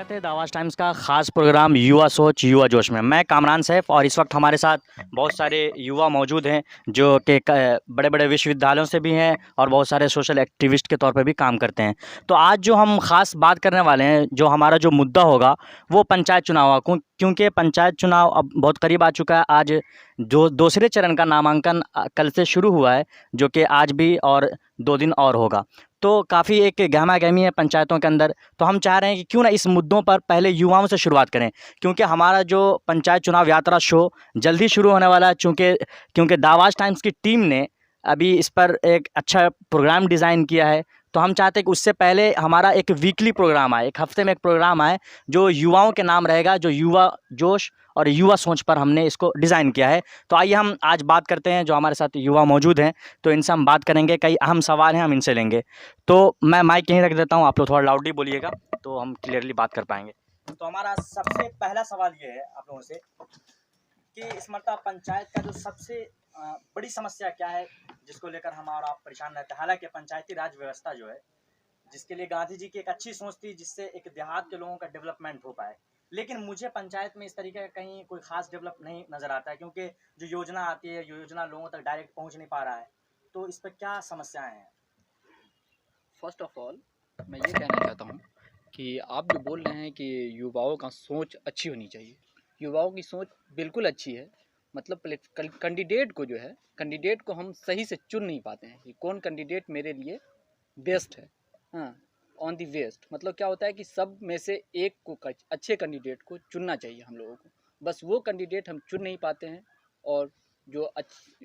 स्वागत है दावास टाइम्स का ख़ास प्रोग्राम युवा सोच युवा जोश में। मैं कामरान सैफ और इस वक्त हमारे साथ बहुत सारे युवा मौजूद हैं जो कि बड़े बड़े विश्वविद्यालयों से भी हैं और बहुत सारे सोशल एक्टिविस्ट के तौर पे भी काम करते हैं। तो आज जो हम ख़ास बात करने वाले हैं, जो हमारा जो मुद्दा होगा वो पंचायत चुनाव का, क्योंकि पंचायत चुनाव अब बहुत करीब आ चुका है। आज जो दूसरे चरण का नामांकन कल से शुरू हुआ है, जो कि आज भी और 2 दिन और होगा। तो काफ़ी एक गहमा-गहमी है पंचायतों के अंदर। तो हम चाह रहे हैं कि क्यों ना इस मुद्दों पर पहले युवाओं से शुरुआत करें, क्योंकि हमारा जो पंचायत चुनाव यात्रा शो जल्द ही शुरू होने वाला है। क्योंकि दावास टाइम्स की टीम ने अभी इस पर एक अच्छा प्रोग्राम डिज़ाइन किया है। तो हम चाहते हैं कि उससे पहले हमारा एक वीकली प्रोग्राम आए, एक हफ्ते में एक प्रोग्राम आए जो युवाओं के नाम रहेगा, जो युवा जोश और युवा सोच पर हमने इसको डिज़ाइन किया है। तो आइए हम आज बात करते हैं, जो हमारे साथ युवा मौजूद हैं, तो इनसे हम बात करेंगे। कई अहम सवाल हैं, हम इनसे लेंगे। तो मैं माइक यहीं रख देता हूँ, आप लोग थोड़ा लाउडली बोलिएगा तो हम क्लियरली बात कर पाएंगे। तो हमारा सबसे पहला सवाल ये है आप लोगों से कि इस मरतबा पंचायत का जो सबसे बड़ी समस्या क्या है, जिसको लेकर हम और आप परेशान रहते हैं। हालांकि पंचायती राज व्यवस्था जो है, जिसके लिए गांधी जी की एक अच्छी सोच थी, जिससे एक देहात के लोगों का डेवलपमेंट हो पाए, लेकिन मुझे पंचायत में इस तरीके का कहीं कोई खास डेवलप नहीं नज़र आता है, क्योंकि जो योजना आती है, योजना लोगों तक डायरेक्ट पहुंच नहीं पा रहा है। तो इस पर क्या समस्याएं हैं? फर्स्ट ऑफ ऑल मैं ये कहना चाहता हूँ कि आप जो बोल रहे हैं कि युवाओं का सोच अच्छी होनी चाहिए, युवाओं की सोच बिल्कुल अच्छी है। मतलब कैंडिडेट को जो है, कैंडिडेट को हम सही से चुन नहीं पाते हैं कि कौन कैंडिडेट मेरे लिए बेस्ट है। हाँ, ऑन दी वेस्ट मतलब क्या होता है कि सब में से एक को अच्छे कैंडिडेट को चुनना चाहिए हम लोगों को। बस वो कैंडिडेट हम चुन नहीं पाते हैं, और जो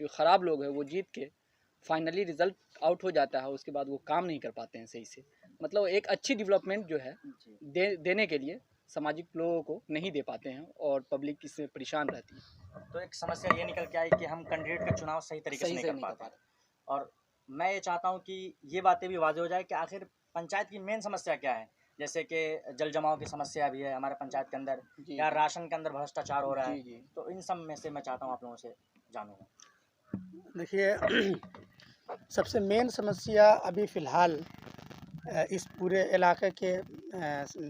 ख़राब लोग हैं वो जीत के फाइनली रिजल्ट आउट हो जाता है, उसके बाद वो काम नहीं कर पाते हैं सही से। मतलब एक अच्छी डेवलपमेंट जो है देने के लिए सामाजिक लोगों को नहीं दे पाते हैं, और पब्लिक इससे परेशान रहती है। तो एक समस्या ये निकल के आई कि हम कैंडिडेट का चुनाव सही तरीके से नहीं कर पाते। और मैं ये चाहता हूँ कि ये बातें भी वाज़ेह हो जाए कि आखिर पंचायत की मेन समस्या क्या है। जैसे कि जल जमाव की समस्या भी है हमारे पंचायत के अंदर, या राशन के अंदर भ्रष्टाचार हो रहा है। तो इन सब में से मैं चाहता हूँ आप लोगों से जानूँ। देखिए, सबसे मेन समस्या अभी फ़िलहाल इस पूरे इलाके के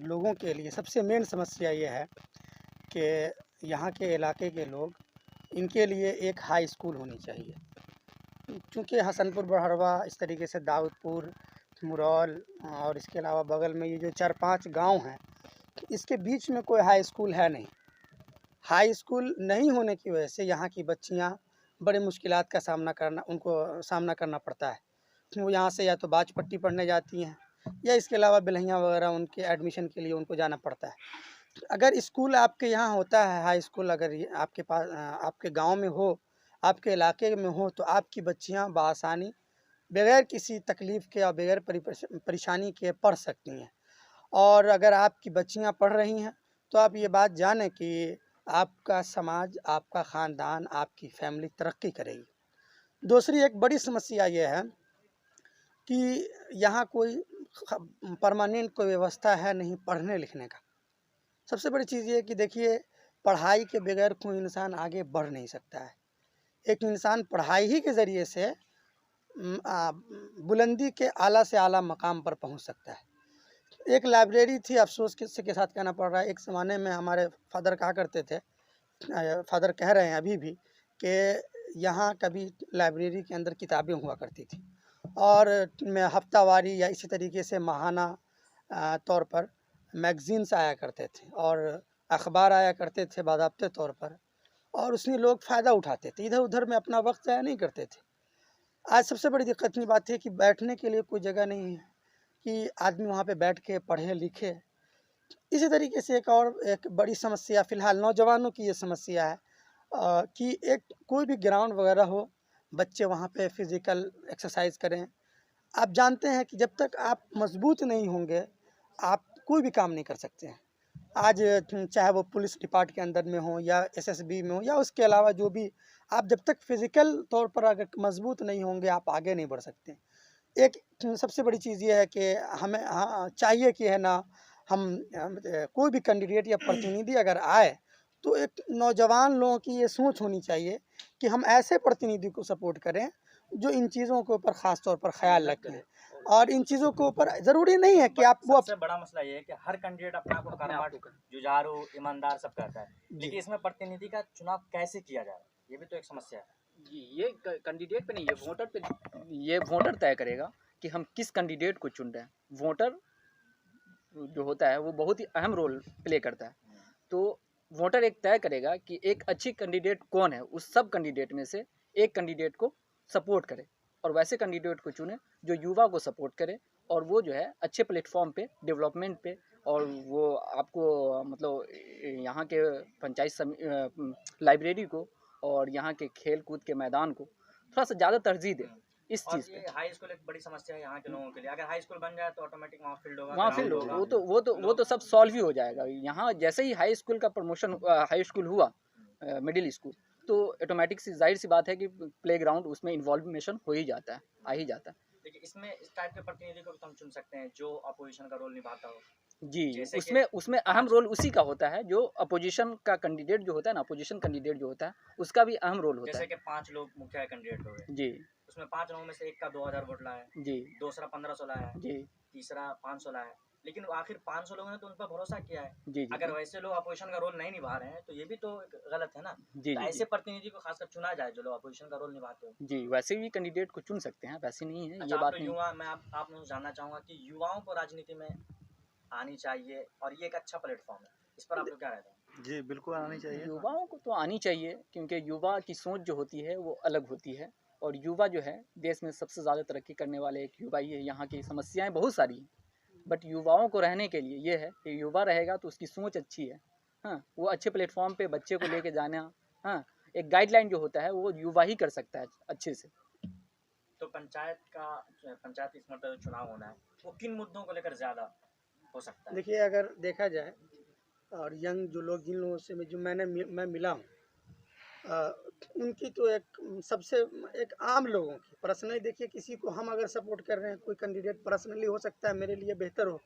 लोगों के लिए सबसे मेन समस्या ये है कि यहाँ के इलाके के लोग, इनके लिए एक हाई स्कूल होनी चाहिए। क्योंकि हसनपुर बड़हरवा, इस तरीके से दाऊदपुर, मुरौल और इसके अलावा बगल में ये जो 4-5 गांव हैं, इसके बीच में कोई हाई स्कूल है नहीं। हाई स्कूल नहीं होने की वजह से यहाँ की बच्चियाँ बड़े मुश्किलात का सामना करना पड़ता है। वो यहाँ से या तो बाजपट्टी पढ़ने जाती हैं, या इसके अलावा बिल्हैया वगैरह उनके एडमिशन के लिए उनको जाना पड़ता है। अगर स्कूल आपके यहाँ होता है, हाई स्कूल अगर ये आपके पास आपके गांव में हो, आपके इलाके में हो, तो आपकी बच्चियाँ बआसानी बगैर किसी तकलीफ़ के और बगैर परेशानी के पढ़ सकती हैं। और अगर आपकी बच्चियाँ पढ़ रही हैं, तो आप ये बात जानें कि आपका समाज, आपका ख़ानदान, आपकी फैमिली तरक्की करेगी। दूसरी एक बड़ी समस्या ये है कि यहाँ कोई परमानेंट कोई व्यवस्था है नहीं पढ़ने लिखने का। सबसे बड़ी चीज़ ये है कि देखिए, पढ़ाई के बगैर कोई इंसान आगे बढ़ नहीं सकता है। एक इंसान पढ़ाई ही के ज़रिए से बुलंदी के आला से आला मकाम पर पहुँच सकता है। एक लाइब्रेरी थी, अफ़सोस के साथ कहना पड़ रहा है, एक ज़माने में हमारे फ़ादर कहा करते थे, फ़ादर कह रहे हैं अभी भी, कि यहाँ कभी लाइब्रेरी के अंदर किताबें हुआ करती थी, और में हफ्तावारी या इसी तरीके से माहाना तौर पर मैगज़ीन्स आया करते थे, और अखबार आया करते थे बाज़ाब्ते तौर पर, और उसमें लोग फ़ायदा उठाते थे, इधर उधर में अपना वक्त ज़ाया नहीं करते थे। आज सबसे बड़ी दिक्कत की बात है कि बैठने के लिए कोई जगह नहीं है कि आदमी वहाँ पे बैठ के पढ़े लिखे। इसी तरीके से एक बड़ी समस्या फ़िलहाल नौजवानों की ये समस्या है कि एक कोई भी ग्राउंड वगैरह हो, बच्चे वहाँ पे फ़िज़िकल एक्सरसाइज करें। आप जानते हैं कि जब तक आप मजबूत नहीं होंगे, आप कोई भी काम नहीं कर सकते हैं। आज चाहे वो पुलिस डिपार्ट के अंदर में हो, या एसएसबी में हो, या उसके अलावा जो भी, आप जब तक फिज़िकल तौर पर अगर मजबूत नहीं होंगे, आप आगे नहीं बढ़ सकते। एक सबसे बड़ी चीज़ ये है कि हमें चाहिए कि है ना, हम कोई भी कैंडिडेट या प्रतिनिधि अगर आए, तो एक नौजवान लोगों की ये सोच होनी चाहिए कि हम ऐसे प्रतिनिधि को सपोर्ट करें जो इन चीज़ों के ऊपर ख़ास तौर पर ख्याल रखें। और इन चीज़ों के ऊपर ज़रूरी नहीं है कि आप वो सबसे बड़ा मसला ये है कि हर कैंडिडेट अपने आप को कर्मठ, जुझारू, ईमानदार सब कहता है, जी लेकिन इसमें प्रतिनिधि का चुनाव कैसे किया जाए, ये भी तो एक समस्या है। जी, ये कैंडिडेट पे नहीं, ये वोटर पे, ये वोटर तय करेगा कि हम किस कैंडिडेट को चुन रहे हैं। वोटर जो होता है वो बहुत ही अहम रोल प्ले करता है। तो वोटर एक तय करेगा कि एक अच्छी कैंडिडेट कौन है, उस सब कैंडिडेट में से एक कैंडिडेट को सपोर्ट करे और वैसे कैंडिडेट को चुने जो युवा को सपोर्ट करे और वो जो है अच्छे प्लेटफॉर्म पे, डेवलपमेंट पे, और वो आपको मतलब यहाँ के लाइब्रेरी को और यहाँ के खेल कूद के मैदान को थोड़ा सा ज़्यादा तरजीह दे इस और चीज़ ये पे। हाई स्कूल एक बड़ी समस्या है यहाँ के लोगों के लिए, अगर हाई स्कूल बन जाए तो ऑटोमेटिक वहाँ फील्ड होगा, वहाँ ग्राउंड फील्ड होगा, वो तो सब सॉल्व ही हो जाएगा। यहाँ जैसे ही हाई स्कूल का प्रमोशन, हाई स्कूल हुआ मिडिल स्कूल, तो ऑटोमेटिक सी जाहिर सी बात है कि प्ले ग्राउंड उसमें इन्वॉल्वेशन हो ही जाता है, आ ही जाता है। देखिए इसमें इस टाइप के प्रतिनिधि को भी तो हम चुन सकते हैं जो अपोजिशन का रोल निभाता हो। जी, जैसे कि उसमें उसमें अहम रोल उसी का होता है जो अपोजिशन का कैंडिडेट जो होता है ना, अपोजिशन कैंडिडेट जो होता है उसका भी अहम रोल होता जैसे है। कि 5 लोग मुखिया कैंडिडेट हो गए, जी उसमें 5 लोगों में से एक का 2000 वोट लाया है, जी दूसरा 1500 लाया है, जी तीसरा 500 लाया है, लेकिन आखिर 500 लोगों ने तो उन पर भरोसा किया है। जी जी अगर वैसे लोग अपोजिशन का रोल नहीं निभा रहे हैं तो ये भी तो एक गलत है ना। जी तो जी ऐसे जी प्रतिनिधि को खासकर चुना जाए जो लोग अपोजिशन का रोल निभाते हो। जी, वैसे भी कैंडिडेट को चुन सकते हैं, वैसे नहीं है अच्छा ये आप बात तो नहीं। युवा, मैं आप लोगों से जानना चाहूँगा कि युवाओं को राजनीति में आनी चाहिए और ये एक अच्छा प्लेटफॉर्म है, इस पर आपको क्या रहता है? जी, बिल्कुल आनी चाहिए। युवाओं को तो आनी चाहिए क्योंकि युवा की सोच जो होती है वो अलग होती है और युवा जो है देश में सबसे ज़्यादा तरक्की करने वाले एक युवा ही है। यहाँ की समस्याएं बहुत सारी हैं बट युवाओं को रहने के लिए ये है कि युवा रहेगा तो उसकी सोच अच्छी है। हाँ, वो अच्छे प्लेटफॉर्म पे बच्चे को लेके जाना, हाँ, एक गाइडलाइन जो होता है वो युवा ही कर सकता है अच्छे से। तो पंचायत इस मतलब चुनाव होना है, वो किन मुद्दों को लेकर ज़्यादा हो सकता है? देखिए अगर देखा जाए और यंग जो लोग जिन लोगों से मैं मिला हूँ, उनकी तो एक सबसे एक आम लोगों की पर्सनली देखिए, किसी को हम अगर सपोर्ट कर रहे हैं कोई कैंडिडेट पर्सनली हो सकता है मेरे लिए बेहतर हो,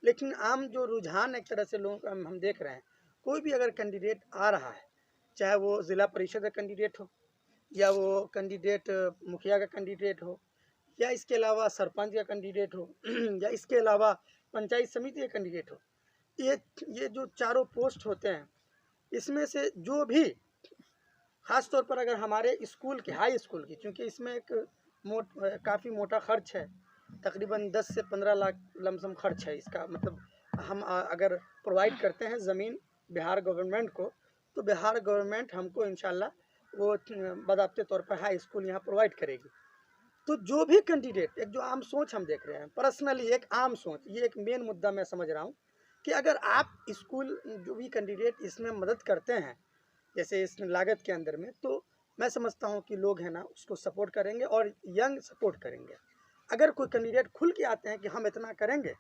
लेकिन आम जो रुझान एक तरह से लोगों का हम देख रहे हैं, कोई भी अगर कैंडिडेट आ रहा है, चाहे वो ज़िला परिषद का कैंडिडेट हो या वो कैंडिडेट मुखिया का कैंडिडेट हो या इसके अलावा सरपंच का कैंडिडेट हो या इसके अलावा पंचायत समिति का कैंडिडेट हो, ये जो चारों पोस्ट होते हैं, इसमें से जो भी ख़ास तौर पर अगर हमारे स्कूल की हाई स्कूल की, क्योंकि इसमें एक काफ़ी मोटा खर्च है, तकरीबन 10 से 15 लाख लमसम खर्च है इसका। मतलब हम अगर प्रोवाइड करते हैं ज़मीन बिहार गवर्नमेंट को, तो बिहार गवर्नमेंट हमको इंशाल्लाह वो बाज़ाब्ते तौर पर हाई स्कूल यहाँ प्रोवाइड करेगी। तो जो भी कैंडिडेट, एक जो आम सोच हम देख रहे हैं, पर्सनली एक आम सोच, ये एक मेन मुद्दा मैं समझ रहा हूँ कि अगर आप स्कूल जो भी कैंडिडेट इसमें मदद करते हैं, जैसे इस लागत के अंदर में, तो मैं समझता हूँ कि लोग हैं ना उसको सपोर्ट करेंगे और यंग सपोर्ट करेंगे। अगर कोई कैंडिडेट खुल के आते हैं कि हम इतना करेंगे,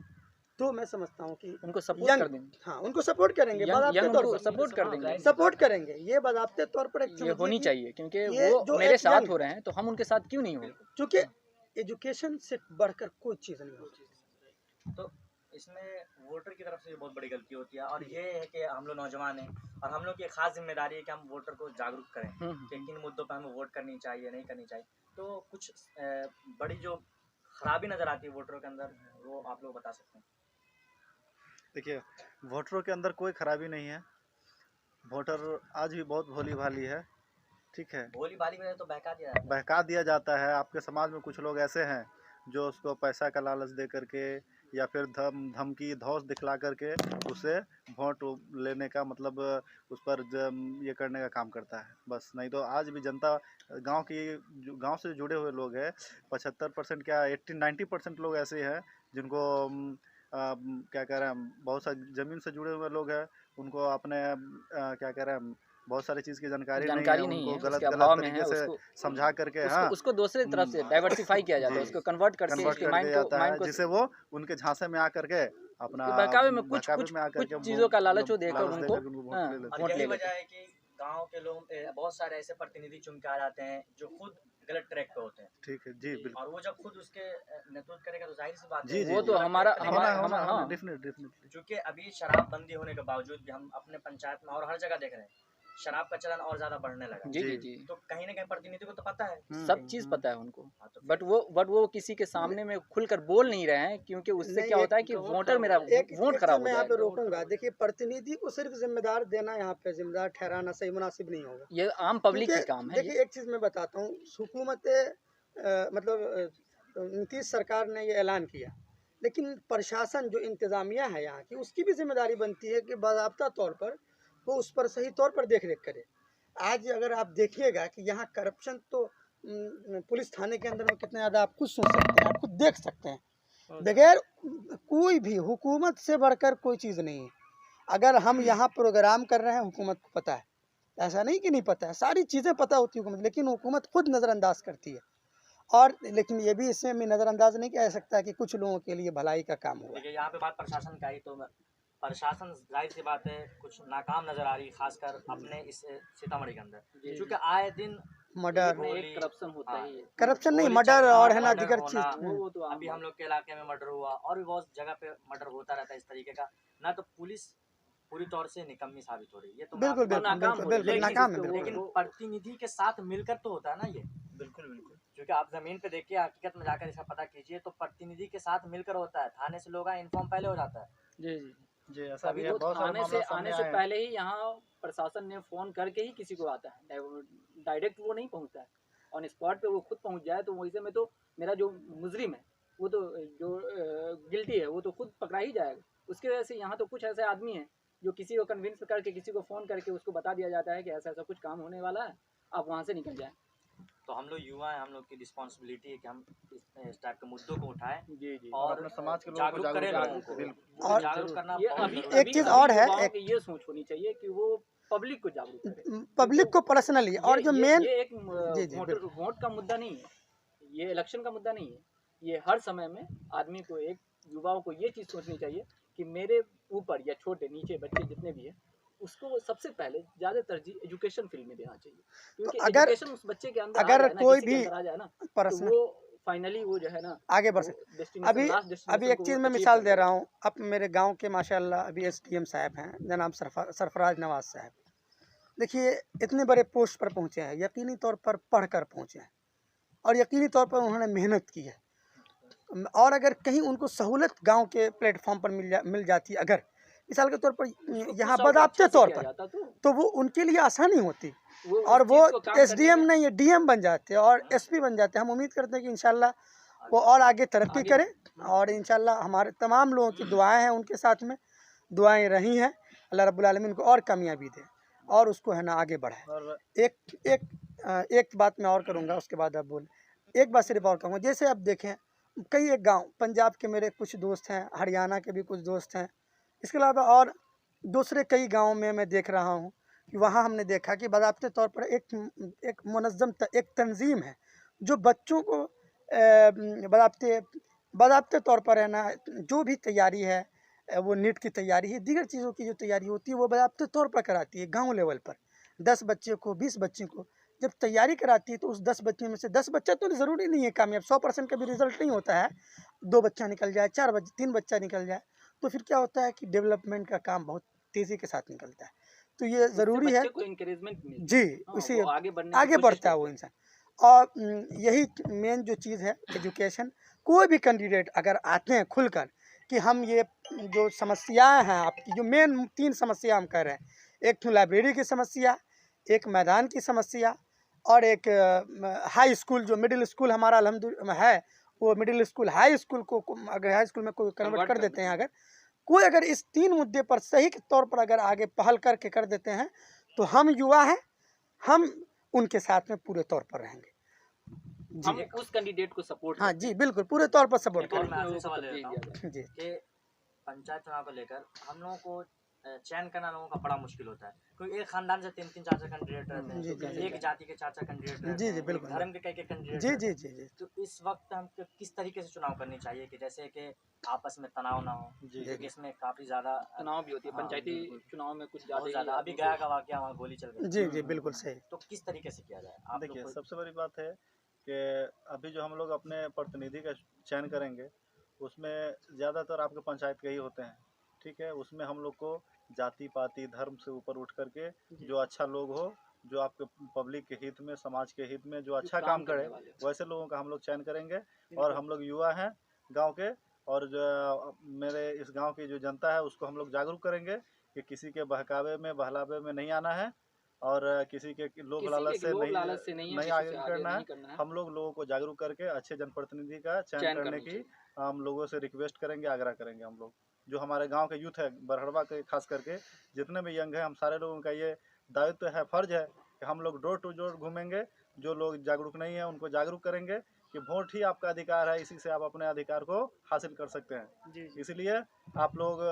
तो मैं समझता हूँ कि उनको सपोर्ट कर देंगे, हाँ उनको सपोर्ट करेंगे, बाज़ाब्ते यंग तौर उनको पर सपोर्ट कर देंगे। सपोर्ट करेंगे, ये बाज़ाब्ते तौर पर एक ये समझिए होनी कि चाहिए क्योंकि ये वो जो मेरे एक साथ यंग, हो रहे हैं तो हम उनके साथ क्यों नहीं हो। क्योंकि एजुकेशन से बढ़कर कोई चीज़ नहीं होती। तो इसमें वोटर की तरफ से भी बहुत बड़ी गलती होती है और ये है कि हम लोग नौजवान हैं और हम लोग की एक खास जिम्मेदारी है कि हम वोटर को जागरूक करें कि किन मुद्दों पर हमें वोट करनी चाहिए, नहीं करनी चाहिए। तो कुछ बड़ी जो खराबी नज़र आती है वोटरों के अंदर, वो आप लोग बता सकते हैं? देखिए, वोटरों के अंदर कोई खराबी नहीं है। वोटर आज भी बहुत भोली भाली है, ठीक है। भोली भाली में तो बहका दिया जाता है। बहका दिया जाता है। आपके समाज में कुछ लोग ऐसे हैं जो उसको पैसा का लालच दे करके या फिर धमकी धौंस दिखला करके उसे वोट लेने का मतलब उस पर ये करने का काम करता है बस। नहीं तो आज भी जनता गांव से जुड़े हुए लोग हैं, 75% क्या 80-90% लोग ऐसे हैं जिनको क्या कह रहे हैं, बहुत सारी ज़मीन से जुड़े हुए लोग हैं, उनको अपने क्या कह रहे हैं, बहुत सारी चीज़ की जानकारी नहीं है, नहीं उनको है, गलत उसके अभाव में तरीके है, से उसको समझा करके उसको, हाँ उसको दूसरे तरफ से डाइवर्सिफाई किया जाता है, जी, उसको कन्वर्ट करके कन्वर्ट उसके कर माइंड दिया को जाता है, जिससे वो उनके झांसे में आकर के अपना उसके बहकावे में कुछ बहकावे कुछ में आकर कुछ के चीज़ों का लालच वो देकर लालच उनको देकर उनको हाँ, वोट ले लेते और वोट यही ले वजह लेते है कि गांव के लोग बहुत सारे ऐसे प्रतिनिधि चुन के आ जाते हैं जो खुद गलत ट्रैक पे होते हैं। ठीक है जी, बिल्कुल। और वो जब खुद उसके नेतृत्व करेगा तो जाहिर सी बात जी, है जी, वो जी। तो हमारा होना हाँ डेफिनेटली। क्योंकि अभी शराब बंदी होने के बावजूद भी हम अपने पंचायत में और हर जगह देख रहे हैं शराब का चलन और ज़्यादा बढ़ने लगा। जी जी जी। जी तो कहीं न कहीं प्रतिनिधि को तो पता है। सब चीज़ पता है उनको, हाँ, तो बट वो किसी के सामने में खुलकर बोल नहीं रहे हैं, क्योंकि उससे नहीं, क्या होता है एक कि वोटर मेरा एक वोट एक खराब चीज़ हो मैं यहाँ पे जाएगा। रोकूंगा। देखिए, प्रतिनिधि को सिर्फ जिम्मेदार देना, यहाँ पे जिम्मेदार ठहराना सही मुनासिब नहीं होगा। ये आम पब्लिक क्योंकि की काम है ये। देखिए, एक चीज़ मैं बताता हूँ, हुकूमत मतलब नीतीश सरकार ने ये ऐलान किया, लेकिन प्रशासन जो इंतज़ामिया है यहाँ की, उसकी भी जिम्मेदारी बनती है कि बाज़ाब्ता तौर पर वो उस पर सही तौर पर देख रेख करे। आज अगर आप देखिएगा कि यहाँ करप्शन तो पुलिस थाने के अंदर में कितना ज़्यादा आप खुद सुन सकते हैं, आप खुद देख सकते हैं। बगैर कोई भी हुकूमत से बढ़कर कोई चीज़ नहीं है। अगर हम यहाँ प्रोग्राम कर रहे हैं, हुकूमत को पता है, ऐसा नहीं कि नहीं पता है, सारी चीज़ें पता होती है हुकूमत, लेकिन हुकूमत खुद नज़रअंदाज करती है। और लेकिन ये भी इसमें भी नज़रअंदाज नहीं किया जा सकता कि कुछ लोगों के लिए भलाई का काम हुआ है। देखिए यहाँ पे बात प्रशासन का आई, तो प्रशासन जाहिर सी बात है कुछ नाकाम नज़र आ रही है, खासकर अपने इस सीतामढ़ी के अंदर, जी, क्योंकि आए दिन मर्डर, में एक करप्शन होता ही है। करप्शन नहीं, गोली मर्डर चलना, और है ना मर्डर दिगर होना, चीज़। वो तो आम अभी बात हम लोग के इलाके में मर्डर हुआ और भी बहुत जगह पे मर्डर होता रहता है इस तरीके का। ना तो पुलिस पूरी तौर से निकम्मी साबित हो रही है, ये तो बिल्कुल माफ- बिल्कुल नाकाम बिल्कुल हो रही है, बिल्कुल लेकिन नाकाम है इसको बिल्कुल। लेकिन प्रतिनिधि के साथ मिलकर तो होता है ना ये। बिल्कुल बिल्कुल। क्योंकि आप जमीन पे देखिए, हकीकत में जाकर इसका पता कीजिए, तो प्रतिनिधि के साथ मिलकर होता है। थाने से लोग आए, इन्फॉर्म पहले हो जाता है। जी जी। जी, ऐसा भी अभी है, तो बहुत सारे थाने से मामला आने सामने से आए हैं। पहले ही यहाँ प्रशासन ने फ़ोन करके ही किसी को आता है, डायरेक्ट वो नहीं पहुँचता है। ऑन स्पॉट पे वो खुद पहुँच जाए तो वैसे में तो मेरा जो मुजरिम है, वो तो जो गिल्टी है, वो तो खुद पकड़ा ही जाएगा। उसकी वजह से यहाँ तो कुछ ऐसे आदमी हैं जो किसी को कन्विंस करके, किसी को फ़ोन करके उसको बता दिया जाता है कि ऐसा ऐसा कुछ काम होने वाला है, आप वहाँ से निकल जाएँ। तो हम लोग युवा हैं, हम लोग की रिस्पॉन्सिबिलिटी है कि हम इस टाइप के मुद्दों को उठाएं जी जी। और अपने समाज के लोगों को जागरूक करें जागरूक लोगों करें। को। बिल्कुल। और जागरूक करना ये बहुत अभी जरूरी एक है। चीज़ अभी और है, युवाओं की ये सोच होनी चाहिए कि वो पब्लिक को जागरूक करें। पब्लिक को पर्सनली, और जो मेन ये एक जी जी बिल्कुल, वोट का मुद्दा नहीं है, ये इलेक्शन का मुद्दा नहीं है। ये हर समय में आदमी को, एक युवाओं को ये चीज़ सोचनी चाहिए कि मेरे ऊपर या छोटे नीचे बच्चे जितने भी हैं, उसको सबसे पहले ज़्यादा तरजीह एजुकेशन फील्ड में देना चाहिए, तो क्योंकि अगर एजुकेशन उस बच्चे के अंदर आ अगर जाए ना, कोई किसी के भी अंदर आ जाए ना, तो पर्सन वो फाइनली वो जो है ना, आगे बढ़ वो सकते। डेस्टिनेशन, अभी लास्ट अभी डेस्टिनेशन एक को चीज़ वो मैं अचीव मिसाल कर दे रहा लेगा। हूँ। अब मेरे गांव के माशाल्लाह अभी एसडीएम साहब हैं, जनाब सरफराज नवाज साहब। देखिए, इतने बड़े पोस्ट पर पहुँचे हैं, यकीनी तौर पर पढ़ कर पहुँचे हैं, और यकीनी तौर पर उन्होंने मेहनत की है। और अगर कहीं उनको सहूलत गांव के प्लेटफॉर्म पर मिल जाती, अगर मिसाल के तौर पर उसको यहाँ पुश आउट बाज़ाब्ते अच्छे से तौर किया पर, जाता तो वो उनके लिए आसानी होती, वो और उस वो चीज़ को काम करने एसडीएम में नहीं, ये डीएम बन जाते हैं और एसपी बन जाते हैं। हम उम्मीद करते हैं कि इंशाल्लाह वो और आगे तरक्की आगे करे, और इंशाल्लाह हमारे तमाम लोगों की दुआएं हैं उनके साथ में, दुआएं रही हैं। अल्लाह रब्बुल आलमीन को और कामयाबी दे और उसको है ना आगे बढ़ाए। और एक एक बात मैं और करूँगा, उसके बाद आप बोलें। एक बात सिर्फ और कहूँगा, जैसे आप देखें, कई एक गांव पंजाब के मेरे कुछ दोस्त हैं, हरियाणा के भी कुछ दोस्त हैं, इसके अलावा और दूसरे कई गाँव में मैं देख रहा हूँ कि वहाँ हमने देखा कि बाज़ाब्ते तौर पर एक मुनज़्ज़म एक तंजीम है जो बच्चों को बाज़ाब्ते बाज़ाब्ते तौर पर है ना, जो भी तैयारी है, वो नीट की तैयारी है, दीगर चीज़ों की जो तैयारी होती है, वो बाज़ाब्ते तौर पर कराती है गांव लेवल पर। 10 बच्चे को, 20 बच्चे को जब तैयारी कराती है, तो उस 10 बच्चे में से 10 बच्चा तो ज़रूरी नहीं है कामयाब, 100% का भी रिजल्ट नहीं होता है। 2 बच्चा निकल जाए, 4 बच्चे, 3 बच्चा निकल जाए, तो फिर क्या होता है कि डेवलपमेंट का काम बहुत तेज़ी के साथ निकलता है। तो ये उससे ज़रूरी है बच्चे को encouragement मिलती है। जी, हाँ, उसी वो आगे बढ़ने की आगे कोशिश बढ़ता है करते वो हैं। इंसान। और यही मेन जो चीज़ है, एजुकेशन। कोई भी कैंडिडेट अगर आते हैं खुलकर कि हम ये जो समस्याएं हैं आपकी, जो मेन 3 समस्या हम कह रहे हैं, एक तो लाइब्रेरी की समस्या, एक मैदान की समस्या, और एक हाई स्कूल, जो मिडिल स्कूल हमारा अल्हम्दुलिल्लाह है, वो मिडिल स्कूल हाई स्कूल को अगर हाई स्कूल में कोई कन्वर्ट Convert कर कर देते हैं, देते अगर कोई अगर इस 3 मुद्दे पर सही के तौर पर अगर आगे पहल करके कर देते हैं, तो हम युवा हैं, हम उनके साथ में पूरे तौर पर रहेंगे। हम जी उस कैंडिडेट को सपोर्ट हाँ करते जी, बिल्कुल पूरे तौर पर सपोर्ट एक और मैं करेंगे। आखिरी सवाल ले लेता हूँ हैं। जी कि पंचायत चुनाव को लेकर हम लोगों को चयन करना लोगों का बड़ा मुश्किल होता है, क्योंकि एक खानदान से 3-3 4-4 कैंडिडेट रहते जी, जी, हैं, जी, एक जाति के 4-4 कैंडिडेट रहते जी, जी, हैं, एक बिल्कुल, धर्म के कई कैंडिडेट जी रहते जी हैं। जी जी तो इस वक्त हम किस तरीके से चुनाव करनी चाहिए कि जैसे कि आपस में तनाव ना हो, जी क्योंकि इसमें काफ़ी ज़्यादा चुनाव भी होती है, हाँ, पंचायती बिल्कुल। चुनाव में कुछ बहुत ज़्यादा ज़्यादा, अभी गया का वाकया, वहाँ गोली चल गई, जी जी बिल्कुल सही। तो किस तरीके से किया जाए आप लोग देखिए, को? सबसे बड़ी बात है कि अभी जो हम लोग अपने प्रतिनिधि का चयन करेंगे, उसमें ज़्यादातर आपके पंचायत के ही होते हैं, ठीक है? उसमें हम लोग को जाति पाति धर्म से ऊपर उठ करके जो अच्छा लोग हो, जो आपके पब्लिक के हित में, समाज के हित में जो अच्छा काम करे, वैसे लोगों का हम लोग चयन करेंगे। और हम लोग युवा हैं गांव के, और जो मेरे इस गांव की जो जनता है उसको हम लोग जागरूक करेंगे कि किसी के बहकावे में बहलावे में नहीं आना है, और किसी के लोभ लालच से नहीं आगे करना है। हम लोगों को जागरूक करके अच्छे जनप्रतिनिधि का चयन करने की हम लोगों से रिक्वेस्ट करेंगे, आग्रह करेंगे। हम लोग जो हमारे गांव के यूथ है, बरहड़वा के खास करके जितने भी यंग है, हम सारे लोगों का ये दायित्व है, फर्ज है कि हम लोग डोर टू डोर घूमेंगे, जो लोग जागरूक नहीं है उनको जागरूक करेंगे कि वोट ही आपका अधिकार है, इसी से आप अपने अधिकार को हासिल कर सकते हैं। इसलिए आप लोग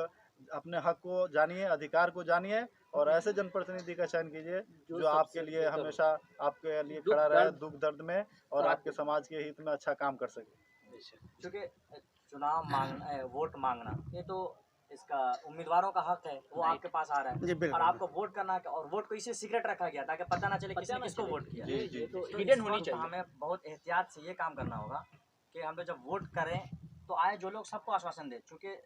अपने हक को जानिए, अधिकार को जानिए, और ऐसे जनप्रतिनिधि का चयन कीजिए जो आपके लिए हमेशा आपके लिए खड़ा रहे दुख दर्द में, और आपके समाज के हित में अच्छा काम कर सके। क्योंकि चुनाव मांगना, वोट मांगना, ये तो इसका उम्मीदवारों का हक है, वो आपके पास आ रहा है और आपको वोट करना है, और वोट को इसे सीक्रेट रखा गया ताकि पता ना चले किसने किसको वोट किया। तो तो हिडन इस होनी वक्त चाहिए। हमें बहुत एहतियात से ये काम करना होगा कि हम लोग जब वोट करें तो आए जो लोग सबको आश्वासन दे, चूँकि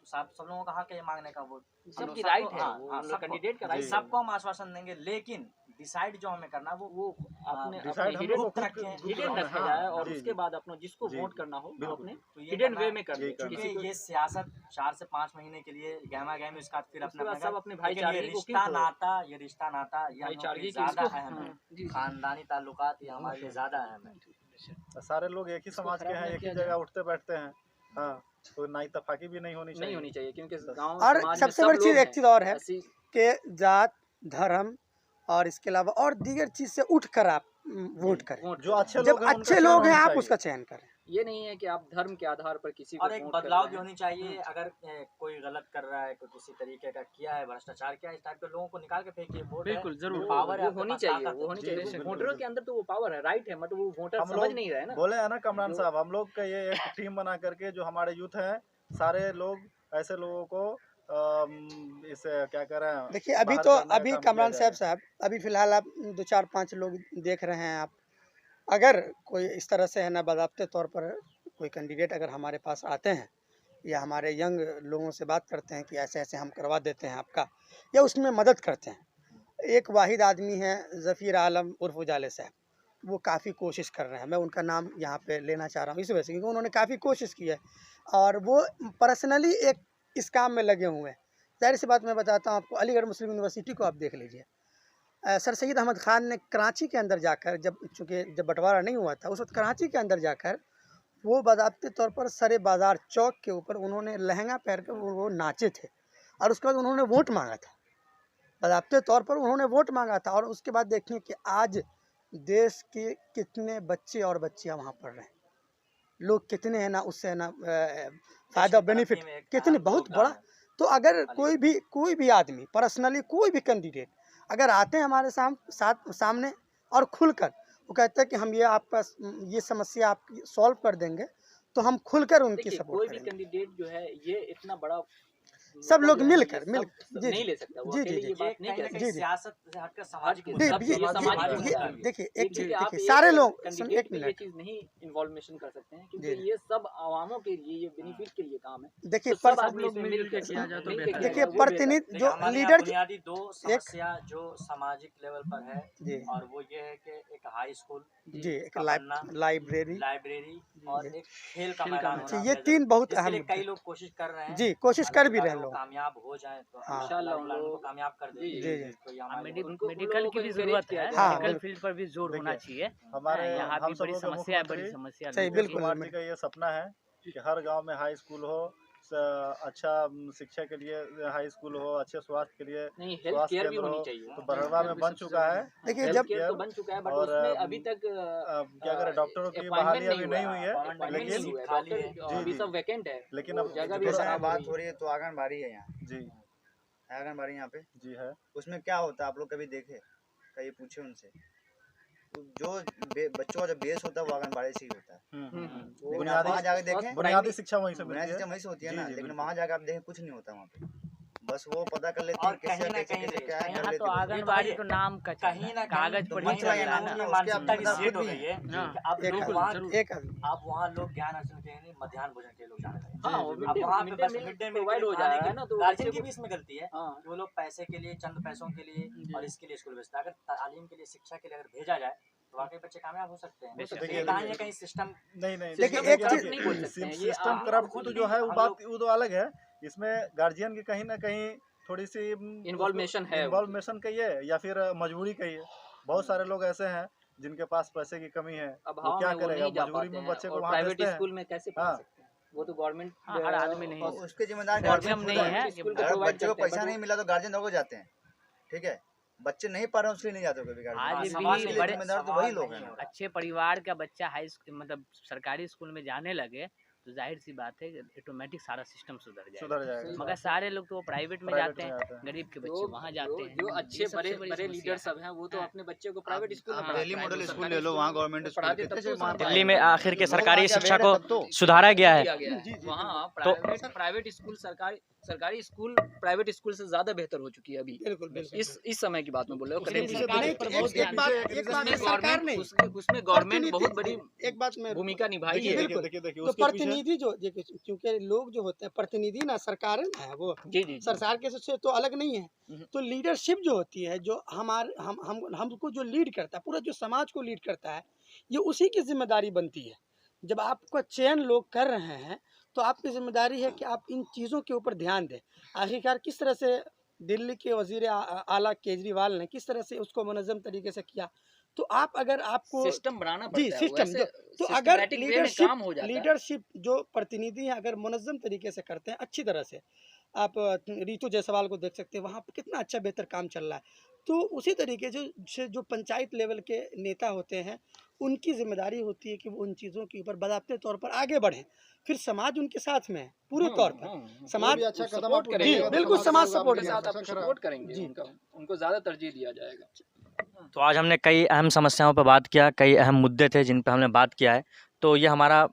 सब लोगों का हक है ये मांगने का वोट, सबकी राइट है, वो सबको कैंडिडेट का राइट है। सबको हम आश्वासन देंगे, लेकिन डिसाइड जो हमें करना वो अपने decide हम हिडन लोग खुद रखें, हिडन हाँ, रखा जाए, और जी, उसके जी। बाद अपना जिसको जी, वोट जी। करना हो वो बिल्कुल। अपने तो ये हिडन करना वे है। में कर यही दे। करना क्योंकि किसी को ये सियासत 4 से 5 महीने के लिए गहमा गहमी, उसके बाद फिर उसके बाद अपना सब अपने लेकिन भाईचारे ये को रिश्ता क्यों नाता, ये रिश्ता नाता ये हम लोग के भाईचारे लिए की ज़्यादा इसको अहम है। हाँ, जी, जी। खानदानी ताल्लुकात ये हमारे लिए ज़्यादा अहम है। सारे लोग एक ही इसको समाज के खराब हैं, नहीं एक ही किया जगह जाए। उठते बैठते हैं। हाँ, तो नाइतफाकी भी नहीं होनी नहीं चाहिए। होनी चाहिए, क्योंकि बस। गांव और समाज में सबसे सब बड़ी चीज़, लोग एक हैं। चीज़ और है ऐसी कि जात धर्म और इसके अलावा और दीगर चीज़ से उठ कर आप वोट करें। वोट जो करें। अच्छे जब लोग हैं उनका अच्छे चयन लोग हैं होना आप चाहिए। उसका चयन करें। ये नहीं है कि आप धर्म के आधार पर किसी को और एक वोट कर बदलाव रहे भी हैं। होनी चाहिए। अगर कोई गलत कर रहा है, कोई किसी तरीके का किया है, भ्रष्टाचार किया है, इस टाइप के लोगों को निकाल के फेंकिए। वोट है, बिल्कुल जरूर, पावर है, वो आपके होनी पास चाहिए, ताकत वो है। होनी जी, चाहिए। बिल्कुल, वोटरों बिल्कुल। के अंदर तो वो पावर है, राइट है, मतलब वो वोटर हम समझ लोग नहीं रहे हैं ना। बोले हैं ना कमरान जो- साहब, हम लोग का ये एक टीम बना करके जो हमारे यूथ हैं, सारे लोग ऐसे लोगों को इसे क्या कह रहे हैं, देखिए अभी बाहर तो करने का अभी काम किया कमरान जाएगा। साहब अभी फ़िलहाल आप 2-4-5 लोग देख रहे हैं आप। अगर कोई इस तरह से है ना बाज़ाब्ते तौर पर कोई कैंडिडेट अगर हमारे पास आते हैं या हमारे यंग लोगों से बात करते हैं कि ऐसे-ऐसे हम करवा देते हैं आपका, या उसमें मदद करते हैं। एक वाहिद आदमी है ज़फ़ीर आलम उर्फ़ उजाले साहब, वो काफ़ी कोशिश कर रहे हैं। मैं उनका नाम यहाँ पे लेना चाह रहा हूँ इस वजह से क्योंकि उन्होंने काफ़ी कोशिश की है और वो पर्सनली एक इस काम में लगे हुए हैं। ज़ाहिर-सी बात मैं बताता हूँ आपको, अलीगढ़ मुस्लिम यूनिवर्सिटी को आप देख लीजिए। सर सैयद अहमद ख़ान ने कराची के अंदर जाकर, जब बँटवारा नहीं हुआ था उस वक़्त कराची के अंदर जाकर वो बाज़ाब्ते तौर पर सरे बाज़ार चौक के ऊपर उन्होंने लहंगा पहन कर वो नाचे थे और उसके बाद उन्होंने वोट मांगा था। बाज़ाब्ते तौर पर उन्होंने वोट मांगा था और उसके बाद देखिए कि आज देश के कितने बच्चे और बच्चियां वहाँ पढ़ रहे हैं, लोग कितने हैं ना उससे है ना फ़ायदा बेनिफिट कितने बहुत बड़ा। तो अगर कोई भी आदमी पर्सनली कोई भी कैंडिडेट अगर आते हैं हमारे सामने और खुलकर वो कहते हैं कि हम ये आपका ये समस्या आपकी सॉल्व कर देंगे, तो हम खुलकर उनकी देखिए सपोर्ट कोई भी करेंगे। कैंडिडेट जो है ये इतना बड़ा सब लोग जो है मिलकर ये सब जी नहीं ले सकता, वो जी अकेले जी ये जी बात नहीं कहीं कर ना सकता। कहीं जी। सियासत से हटकर सामाजिक ये मुद्दा सब भी ये है। सामाजिक सामाजिक मुद्दा मुद्दा है। भी है। देखिए एक चीज़ क्योंकि आप देखिए एक सारे लोग सुन कैंडिडेट एक पे ये मिनट चीज़ नहीं इन्वॉल्वेशन कर सकते हैं, क्योंकि जी ये सब आवामों के लिए, ये बेनिफिट के लिए काम है। देखिए तो सब पर आदमी इसमें मिलकर किया जाए तो बेहतर देखिए है, वो प्रतिनिधि देखिए, जो हमारे यहाँ लीडर बुनियादी 2 समस्या जो सामाजिक लेवल पर है, जी और वो ये है कि एक हाई स्कूल जी एक का बनना, लाइब्रेरी लाइब्रेरी और जी। एक खेल का मैदान होना अच्छा, ये बेहद 3 जरूरी, बहुत जिसके अहम लिए मुद्दे कई लोग कोशिश कर रहे हैं। जी कोशिश कर भी अगर रहे हैं वो लोग। कामयाब हो जाए तो हाँ। इंशाल्लाह अल्लाह उन उनको लोग कामयाब कर दे। जी जी तो ये हमारे लिए उनको मेडिकल की भी encourage ज़रूरत किया है, जाए। हाँ, मेडिकल फील्ड पर भी जोर होना देखिए, चाहिए। हमारे यहाँ हम भी बड़ी सबों के समस्या है, बड़ी मुख्यमंत्री समस्या सही, लोगों नीतीश बिल्कुल। की। कुमार जी का ये सपना है कि हर गांव में हाई स्कूल हो, अच्छा शिक्षा के लिए हाई स्कूल हो, अच्छे स्वास्थ्य के लिए नहीं, हेल्थ स्वास्थ्य केयर भी केंद्र होनी हो। चाहिए। तो बरहड़वा में बन चुका है देखिए, हेल्थ जब केयर तो बन चुका है, बट और उसमें अभी तक क्या करें, डॉक्टरों की appointment बहाली अभी हुआ नहीं हुई है, appointment appointment लेकिन नहीं हुआ है, खाली है। डॉक्टर जी, अभी जी। सब वैकेंट है, लेकिन वो अब जगह भी एजुकेशन खराब बात हो रही है तो आंगनबाड़ी है यहाँ, जी आंगनबाड़ी यहाँ पे जी है। उसमें क्या होता है आप लोग कभी देखे, कहीं पूछे उनसे? तो जो बच्चों का जो बेस होता है वो आंगनबाड़ी से ही होता है। वो लेकिन आप बुनियादी वहाँ जाके देखें, बुनियादी शिक्षा वहीं से मिलती बुनियादी है। शिक्षा वहीं से होती है जी, ना, जी, लेकिन बिल्कुल। वहाँ जाकर आप देखें कुछ नहीं होता वहाँ पे। बस वो पता कर लेते और हैं कैसे कहीं ना कैसे कहीं कैसे क्या है, यहाँ कर तो लेते हैं। आंगनबाड़ी तो नाम का चल कहीं रहा ना है, कागज तो पर ही मंच चल रहा है रहा है ना, ना। उसके मानसिकता की अपने सेट हो खुद भी गई है हाँ, कि अब एक लोग आदमी वहाँ एक आदमी अब वहाँ लोग ज्ञान अर्जन के लिए नहीं, मध्याह्न भोजन के लिए लोग जाने लगे। हाँ, वो अब वहाँ पे बस mid mid day meal provide हो जा रहा है ना, तो गार्जियन बच्चे की को भी इसमें गलती है हाँ कि वो लोग पैसे के लिए, चंद पैसों के लिए जी। और इसके लिए स्कूल भेजते हैं। अगर तालीम के लिए, शिक्षा के लिए अगर भेजा जाए तो वाकई बच्चे कामयाब हो सकते हैं। बेशक। लेकिन कहीं ना कहीं सिस्टम नहीं नहीं देखिए, देखिए, एक चीज नहीं बोल सकते हैं, ये सिस्टम आप करप्ट खुद जो भी है वो हम बात वो तो अलग है। इसमें गार्जियन की कहीं ना कहीं थोड़ी सी Involvement है इन्वॉल्वमेशन कहिए या फिर मजबूरी कहिए। बहुत सारे लोग ऐसे हैं जिनके पास पैसे की कमी है, वो अभाव क्या में वो करेगा, नहीं जा मजबूरी पाते में हैं बच्चे को और वहाँ प्राइवेट भेजते हैं। स्कूल में कैसे पढ़ा हाँ। सकते हैं, वो तो गवर्नमेंट हाँ, हर आदमी नहीं और उसके जिम्मेदार गवर्नमेंट गार्जियन नहीं खुद है है। कि स्कूल अगर अगर प्रोवाइड बच्चे को करते हैं, पैसा but नहीं मिला तो गार्जियन दौड़ जाते हैं, ठीक है। बच्चे नहीं पढ़ रहे उसके लिए नहीं जाते कभी आज गार्जियन, भी उसके लिए बड़े जिम्मेदार तो वही लोग हैं ना। अच्छे परिवार का बच्चा हाई मतलब सरकारी स्कूल में जाने लगे तो जाहिर सी बात है कि ऑटोमेटिक सारा सिस्टम सुधर जाएगा। सुधर जाएगा। मगर सारे लोग तो प्राइवेट में प्राइवेट जाते में हैं, जाते हैं। गरीब के जो बच्चे वहाँ जाते हैं। जो ये अच्छे सबसे बड़े बड़ी बड़े समस्या लीडर है। सब हैं वो तो हाँ। अपने बच्चे को प्राइवेट स्कूल में हाँ, दिल्ली प्राइवेट मॉडल सरकारी स्कूल ले लो, वहाँ गवर्नमेंट स्कूल पढ़ाते कितने तब से तो मानते दिल्ली में हैं। आखिर के लोग सरकारी आगे शिक्षा बढ़ रहे को तब तो। सुधारा गया है। दिया गया है। वहाँ प्राइवेट स्कूल सरकारी स्कूल प्राइवेट स्कूल से ज्यादा बेहतर हो चुकी है अभी। बिल्कुल बिल्कुल इस समय की बात में बोल रहे हो। इसलिए करीब सरकार नहीं, इस पर एक- बहुत एक ध्यान बात- देती है। एक बात उसमें सरकार गवर्नमेंट नहीं, उसमें गवर्नमेंट बहुत बड़ी एक बात मैं भूमिका निभाई देखिए है। देखिए देखिए देखिए तो उसके पीछे प्रतिनिधि जो क्योंकि लोग जो होते हैं प्रतिनिधि ना सरकार ना है वो, जी जी जी। सरकार के से तो अलग नहीं है। तो लीडरशिप जो होती है, जो हमको जो लीड करता है, पूरा जो समाज को लीड करता है, ये उसी की जिम्मेदारी बनती है। जब आपको चयन लोग कर रहे हैं तो आपकी जिम्मेदारी है कि आप इन चीज़ों के ऊपर ध्यान दें। आखिरकार किस तरह से दिल्ली के वजीर आला केजरीवाल ने किस तरह से उसको मुनज़्ज़म तरीके से किया, तो आप अगर आपको सिस्टम बनाना पड़ता जी है। सिस्टम वैसे जो, तो अगर systematic way में काम हो जाता है। लीडरशिप जो प्रतिनिधि हैं अगर मुनज़्ज़म तरीके से करते हैं अच्छी तरह से, आप रीतू जायसवाल को देख सकते हैं, वहाँ पे कितना अच्छा बेहतर काम चल रहा है। तो उसी तरीके से जो पंचायत लेवल के नेता होते हैं, उनकी जिम्मेदारी होती है कि वो उन चीज़ों के ऊपर बाज़ाब्ते तौर पर आगे बढ़ें, फिर समाज उनके साथ में है पूरे तौर पर। समाज भी अच्छा कदम सपोर्ट आप करेंगे, जी, उठाइएगा तो बिल्कुल समाज लोग सपोर्ट आपके के करेगा। साथ आप अच्छा करा। सपोर्ट करेंगे, जी। उनको ज्यादा तरजीह दिया जाएगा। तो आज हमने कई अहम समस्याओं पर बात किया, कई अहम मुद्दे थे जिन पर हमने बात किया है। तो ये हमारा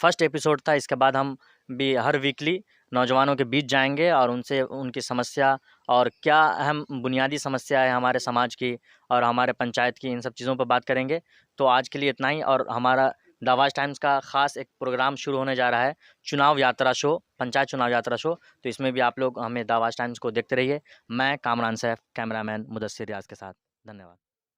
फर्स्ट एपिसोड था। इसके बाद हम भी हर वीकली नौजवानों के बीच जाएंगे और उनसे उनकी समस्या और क्या अहम बुनियादी समस्या है हमारे समाज की और हमारे पंचायत की, इन सब चीज़ों पर बात करेंगे। तो आज के लिए इतना ही। और हमारा द आवाज़ टाइम्स का ख़ास एक प्रोग्राम शुरू होने जा रहा है, चुनाव यात्रा शो, पंचायत चुनाव यात्रा शो। तो इसमें भी आप लोग हमें द आवाज़ टाइम्स को देखते रहिए। मैं कामरान सैफ, कैमरामैन मुदस्सिर रियाज के साथ। धन्यवाद।